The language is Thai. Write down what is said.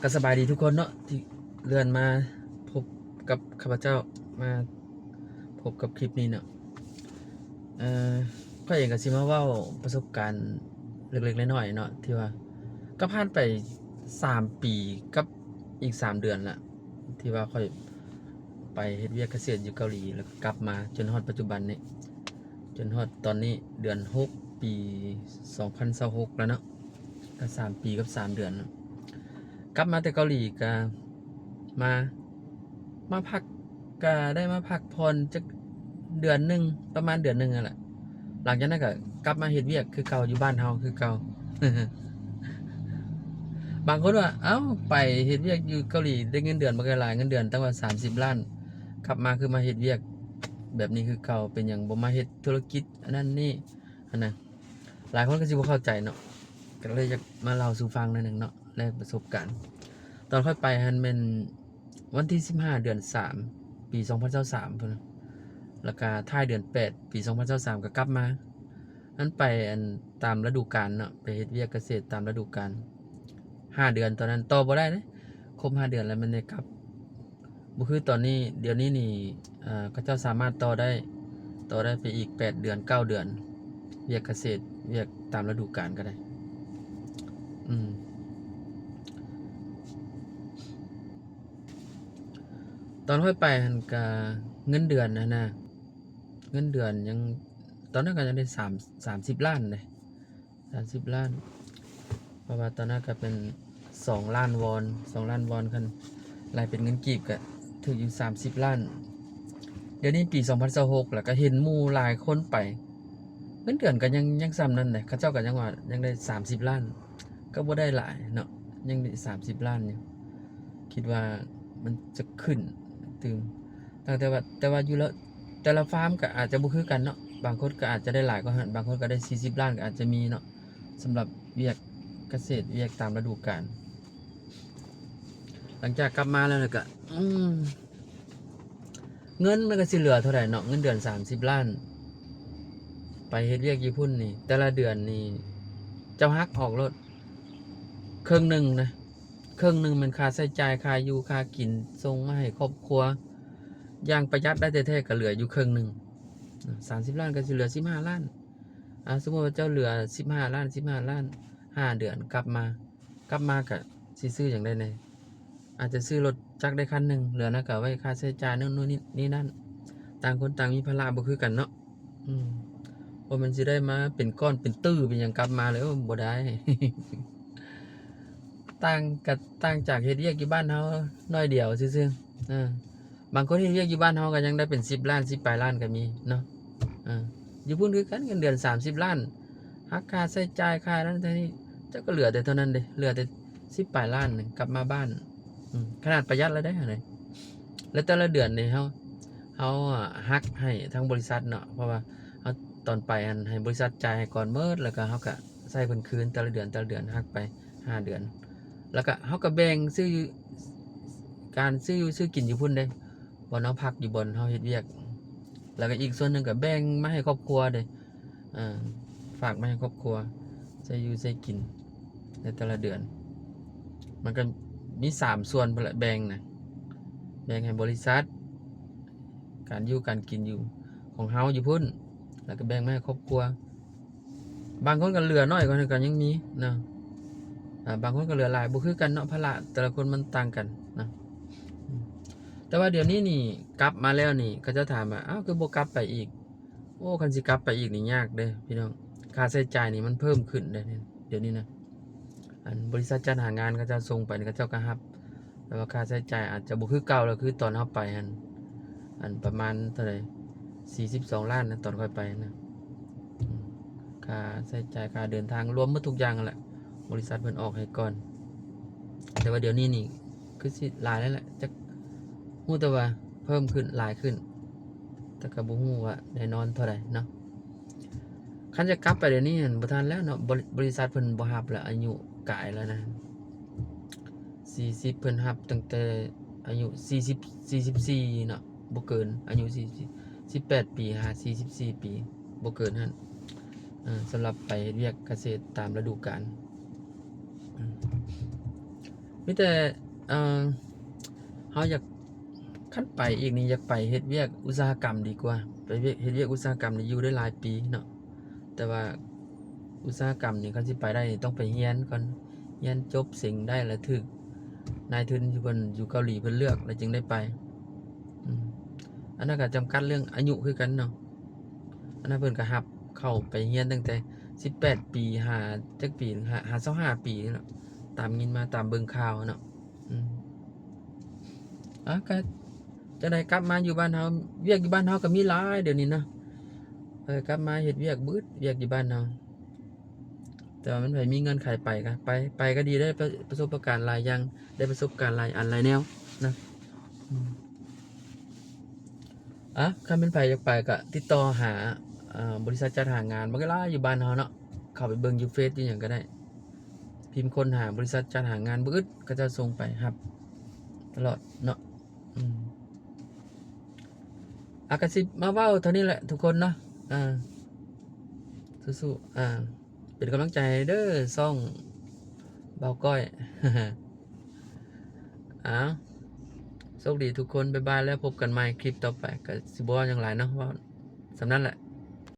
ก็สบายดีทุกคนเนาะที่เลื่อนมาพบกับข้าพเจ้ามาพบกับคลิปนี้เนาะเอ่อก็เองก็สิมาเว้าประสบการณ์เล็กๆน้อยๆเนาะที่ว่าก็ผ่านไป3ปีกับอีก3เดือนละที่ว่าค่อยไปเฮ็ดเวียกเกษตรอยู่เกาหลีแล้วก็กลับมาจนฮอดปัจจุบันนี้จนฮอดตอนนี้เดือน6ปี2026แล้วเนาะก็3ปีกับ3เดือนเนาะกลับมาแต่เกาหลีก็มาพักก็ได้มาพักผ่อนจักเดือนหนึ่งประมาณเดือนหนึ่งนั่นแหละหลังจากนั้นก็กลับมาเฮ็ดเวียกคือเก่าอยู่บ้านเฮาคือเก่า บางคนว่าเอ้าไปเฮ็ดเวียกอยู่เกาหลีได้เงินเดือนบ่หลายเงินเดือนตั้งว่า30ล้านกลับมาคือมาเฮ็ดเวียกแบบนี้คือเก่าเป็นหยังบ่มาเฮ็ดธุรกิจอันนั้นนี่อันนั้นหลายคนก็สิบ่เข้าใจเนาะก็เลยอยากมาเล่าสู่ฟังหน่อยหนึงเนาะแลกประสบการณ์ตอนค่อยไปหันแม่นวันที่15เดือน3ปี2023พุ่นน่ะแล้วก็ท้ายเดือน8ปี2023ก็กลับมานั้นไปอันตามฤดูกาลเนาะไปเฮ็ดเวียกเกษตรตามฤดูกาล5เดือนตอนนั้นต่อบ่ได้เด้ครบ5เดือนแล้วมันได้กลับบ่คือตอนนี้เดี๋ยวนี้นี่เขาเจ้าสามารถต่อได้ไปอีก8เดือน9เดือนเวียกเกษตรเวียกตามฤดูกาลก็ได้ตอนค่อยไปหันก็เงินเดือนนะเงินเดือนยังตอนนั้นก็ยังได้30ล้านเลย30ล้านเพราะว่าตอนนั้นก็เป็น2ล้านวอน2ล้านวอนคันรายเป็นเงินกีบก็ถึงอยู่30ล้านเดี๋ยวนี้ปี2026แล้วก็เห็นหมู่หลายคนไปเงินเดือนก็ยังซ้ำนั่นแหละเขาเจ้าก็ยังว่ายังได้30ล้านก็บ่ได้หลายเนาะยังได้30ล้านอยู่คิดว่ามันจะขึ้นถึงแต่ว่าอยู่แล้วแต่ละฟาร์มก็อาจจะบ่คือกันเนาะบางคนก็อาจจะได้หลายกว่าหั้นบางคนก็ได้40ล้านก็อาจจะมีเนาะสำหรับเวียกเกษตรเวียกตามฤดูกาลหลังจากกลับมาแล้วก็เงินมันก็สิเหลือเท่าไหร่เนาะเงินเดือน30ล้านไปเฮ็ดเวียกญี่ปุ่นนี่แต่ละเดือนนี่เจ้าฮักออกรถครึ่งหนึ่งนะครึ่งหนึ่งมันค่าใช้จ่ายค่าอยู่ค่ากินส่งมาให้ครอบครัวอย่างประหยัดได้แท้ๆก็เหลืออยู่ครึ่งหนึ่ง30ล้านก็สิเหลือ15ล้านสมมุติว่าเจ้าเหลือ15ล้าน5เดือนกลับมาก็สิซื้อหยังได้แหน่อาจจะซื้อรถจักรได้คันหนึ่งเหลือนะก็ไว้ค่าใช้จ่ายนู่นนี่นั่นต่างคนต่างมีภาระบ่คือกันเนาะบ่แม่นสิได้มาเป็นก้อนเป็นตื้อเป็นหยังกลับมาเลยบ่ได้ ต่างจากเฮ็ดเวียกอยู่บ้านเฮาน้อยเดียวซื่อๆบางคนเฮ็ดเวียกอยู่บ้านเฮาก็ยังได้เป็น10ล้าน10ปลายล้านก็มีเนาะอยู่พุ่นคือกันเงินเดือน30ล้านหักค่าใช้จ่ายค่านั้นเท่านี้เจ้าก็เหลือแต่เท่านั้นเด้เหลือแต่10ปลายล้านกลับมาบ้านขนาดประหยัดแล้วได้หั่นน่ะแล้วแต่ละเดือนนี่เฮาหักให้ทางบริษัทเนาะเพราะว่าเฮาตอนไปอันให้บริษัทจ่ายให้ก่อนเบิดแล้วก็เฮาก็ใช้เพิ่นคืนแต่ละเดือนหักไป5เดือนแล้วก็เฮาก็แบ่งซื้อการซื้อกินอยู่พุ่นเด้บ่เฮาพักอยู่บ่เฮาเฮ็ดเวียกแล้วก็อีกส่วนหนึ่งก็แบ่งมาให้ครอบครัวเด้ฝากมาให้ครอบครัวใช้อยู่ใช้กินในแต่ละเดือนมันก็มี3ส่วนพุ่นแหละแบ่งน่ะแบ่งให้บริษัทการอยู่การกินอยู่ของเฮาอยู่พุ่นแล้วก็แบ่งมาให้ครอบครัวบางคนก็เหลือน้อยกว่านั้นก็ยังมีเนาะบางคนก็เหลือหลายบ่คือกันเนาะภาระแต่ละคนมันต่างกันนะแต่ว่าเดี๋ยวนี้นี่กลับมาแล้วนี่เขาจะถามว่าอ้าวคือบ่กลับไปอีกโอ้คันสิกลับไปอีกนี่ยากเด้อพี่น้องค่าใช้จ่ายนี่มันเพิ่มขึ้นเด้อเดี๋ยวนี้นะบริษัทจัดหางานเขาจะส่งไปเขาเจ้าก็รับแต่ว่าค่าใช้จ่ายอาจจะบ่คือเก่าแล้วคือตอนเฮาไปประมาณเท่าไหร่42ล้านนะตอนค่อยไปนะค่าใช้จ่ายค่าเดินทางรวมหมดทุกอย่างนั่นแหละบริษัทเพิ่นออกให้ก่อนแต่ว่าเดี๋ยวนี้นี่คือสิหลายแล้วแหละจักฮู้แต่ว่าเพิ่มขึ้นหลายขึ้นแต่ก็บ่ฮู้ว่าแน่นอนเท่าใดเนาะคันจะกลับไปเดี๋ยวนี้บ่ทันแล้วเนาะบริษัทเพิ่นบ่รับแล้วอายุกายแล้วนะ40เพิ่นรับตั้งแต่อายุ44เนาะบ่เกินอายุ18ปี44ปีบ่เกินนั้นสำหรับไปเรียกเกษตรตามฤดูกาล มีแต่เอ่อเฮาอยากคันไปอีกนี่อยากไปเฮ็ดเวียกอุตสาหกรรมดีกว่าไปเฮ็ดเวียกอุตสาหกรรมนี่อยู่ได้หลายปีเนาะแต่ว่าอุตสาหกรรมนี่คันสิไปได้นี่ต้องไปเรียนก่อนเรียนจบสิ่งได้แล้วถึกนายทุนอยู่เพิ่นอยู่เกาหลีเพิ่นเลือกแล้วจึงได้ไปอืมอันนั้นก็จำกัดเรื่องอายุคือกันเนาะอันนั้นเพิ่นก็รับเข้าไปเรียนตั้งแต่18 ปีหาจักปีหา25 ปีนี่เนาะตามยินมาตามเบิ่งข่าวเนาะอืมก็จังได๋กลับมาอยู่บ้านเฮาเวียกอยู่บ้านเฮาก็มีหลายเดี๋ยวนี้เนาะกลับมาเฮ็ดเวียกเบิดเวียกอยู่บ้านเฮาแต่ว่ามันไผมีเงินไขไปก็ไปก็ดีได้ประสบการณ์หลายอย่างได้ประสบการณ์หลายอันหลายแนวนะอืมคันแม่นไผอยากไปก็ติดต่อหาบริษัทจัดหางานมันก็หลายอยู่บ้านเฮาเนาะเข้าไปเบิ่งอยู่เฟซอยู่หยังก็ได้พิมพ์ค้นหาบริษัทจัดหางานบ่อึดก็จะส่งไปรับตลอดเนาะอืมก็สิมาเว้าเท่านี้แหละทุกคนเนาะอ่าสู้ๆเป็นกำลังใจให้เด้อซ่องเบาก้อย อ้าวโชคดีทุกคนบ๊ายบายแล้วพบกันใหม่คลิปต่อไปก็สิบ่ว่าหยังหลายเนาะว่าสำนั้นแหละ